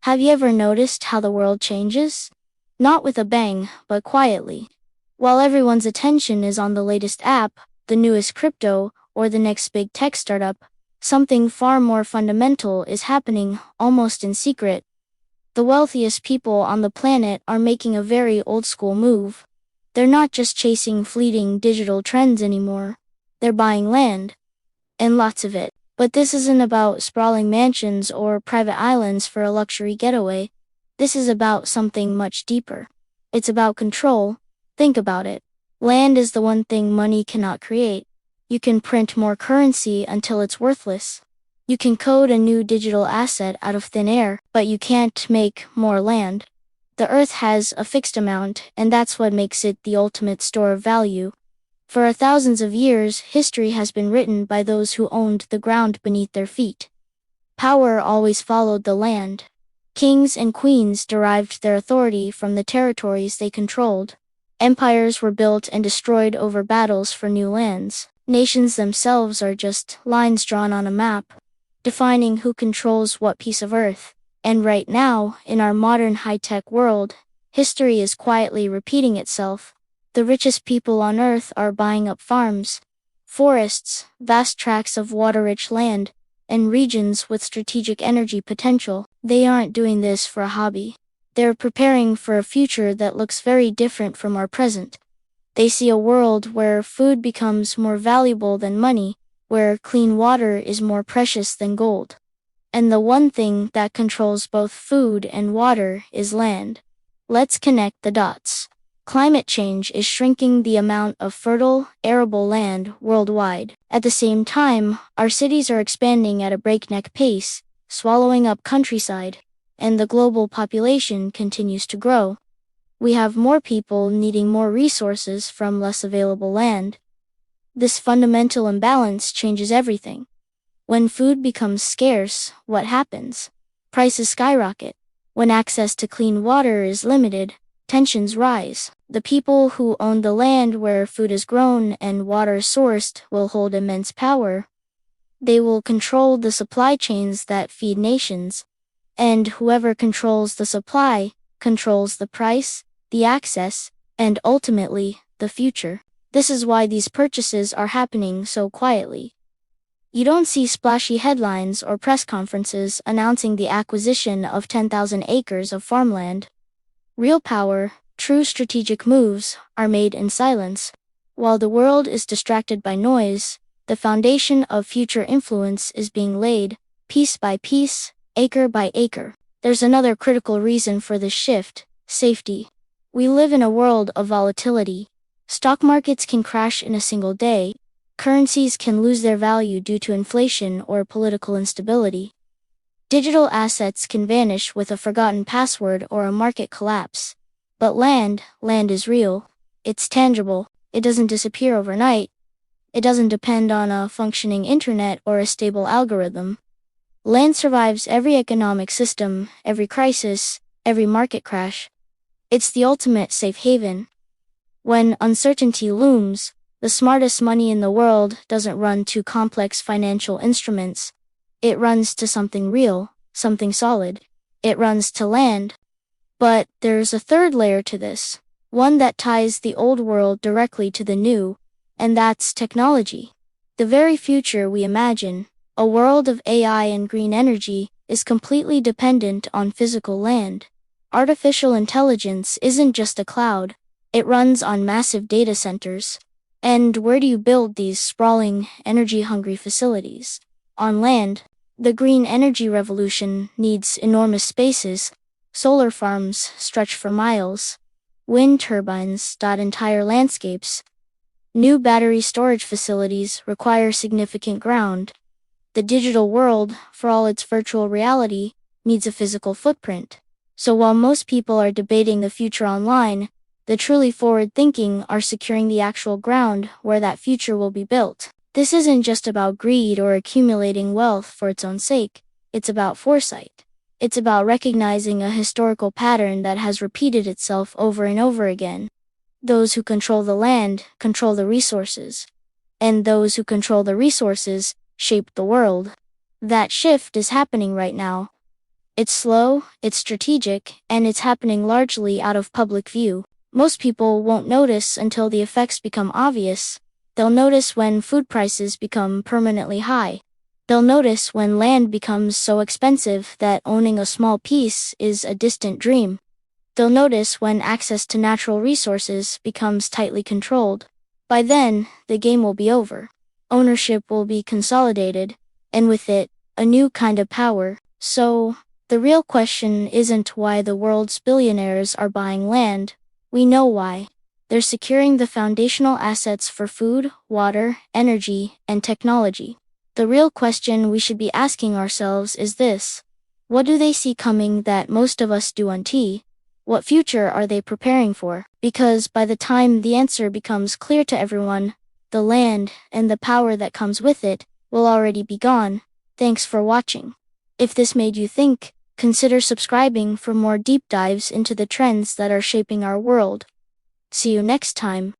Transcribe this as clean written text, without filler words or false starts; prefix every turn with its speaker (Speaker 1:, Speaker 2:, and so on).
Speaker 1: Have you ever noticed how the world changes? Not with a bang, but quietly. While everyone's attention is on the latest app, the newest crypto, or the next big tech startup, something far more fundamental is happening, almost in secret. The wealthiest people on the planet are making a very old-school move. They're not just chasing fleeting digital trends anymore. They're buying land. And lots of it. But this isn't about sprawling mansions or private islands for a luxury getaway. This is about something much deeper. It's about control. Think about it. Land is the one thing money cannot create. You can print more currency until it's worthless. You can code a new digital asset out of thin air, but you can't make more land. The earth has a fixed amount, and that's what makes it the ultimate store of value. For thousands of years, history has been written by those who owned the ground beneath their feet. Power always followed the land. Kings and queens derived their authority from the territories they controlled. Empires were built and destroyed over battles for new lands. Nations themselves are just lines drawn on a map, defining who controls what piece of earth. And right now, in our modern high-tech world, history is quietly repeating itself. The richest people on Earth are buying up farms, forests, vast tracts of water-rich land, and regions with strategic energy potential. They aren't doing this for a hobby. They're preparing for a future that looks very different from our present. They see a world where food becomes more valuable than money, where clean water is more precious than gold. And the one thing that controls both food and water is land. Let's connect the dots. Climate change is shrinking the amount of fertile, arable land worldwide. At the same time, our cities are expanding at a breakneck pace, swallowing up countryside, and the global population continues to grow. We have more people needing more resources from less available land. This fundamental imbalance changes everything. When food becomes scarce, what happens? Prices skyrocket. When access to clean water is limited, tensions rise. The people who own the land where food is grown and water sourced will hold immense power. They will control the supply chains that feed nations. And whoever controls the supply, controls the price, the access, and ultimately, the future. This is why these purchases are happening so quietly. You don't see splashy headlines or press conferences announcing the acquisition of 10,000 acres of farmland. Real power, true strategic moves, are made in silence. While the world is distracted by noise, the foundation of future influence is being laid, piece by piece, acre by acre. There's another critical reason for this shift: safety. We live in a world of volatility. Stock markets can crash in a single day. Currencies can lose their value due to inflation or political instability. Digital assets can vanish with a forgotten password or a market collapse. But land is real. It's tangible. It doesn't disappear overnight. It doesn't depend on a functioning internet or a stable algorithm. Land survives every economic system, every crisis, every market crash. It's the ultimate safe haven. When uncertainty looms, the smartest money in the world doesn't run to complex financial instruments. It runs to something real, something solid. It runs to land. But there's a third layer to this, one that ties the old world directly to the new, and that's technology. The very future we imagine, a world of AI and green energy, is completely dependent on physical land. Artificial intelligence isn't just a cloud, it runs on massive data centers. And where do you build these sprawling, energy-hungry facilities? On land. The green energy revolution needs enormous spaces. Solar farms stretch for miles. Wind turbines dot entire landscapes. New battery storage facilities require significant ground. The digital world, for all its virtual reality, needs a physical footprint. So while most people are debating the future online, the truly forward-thinking are securing the actual ground where that future will be built. This isn't just about greed or accumulating wealth for its own sake. It's about foresight. It's about recognizing a historical pattern that has repeated itself over and over again. Those who control the land control the resources. And those who control the resources shape the world. That shift is happening right now. It's slow, it's strategic, and it's happening largely out of public view. Most people won't notice until the effects become obvious. They'll notice when food prices become permanently high. They'll notice when land becomes so expensive that owning a small piece is a distant dream. They'll notice when access to natural resources becomes tightly controlled. By then, the game will be over. Ownership will be consolidated, and with it, a new kind of power. So, the real question isn't why the world's billionaires are buying land. We know why. They're securing the foundational assets for food, water, energy, and technology. The real question we should be asking ourselves is this: what do they see coming that most of us don't? What future are they preparing for? Because by the time the answer becomes clear to everyone, the land, and the power that comes with it, will already be gone. Thanks for watching. If this made you think, consider subscribing for more deep dives into the trends that are shaping our world. See you next time.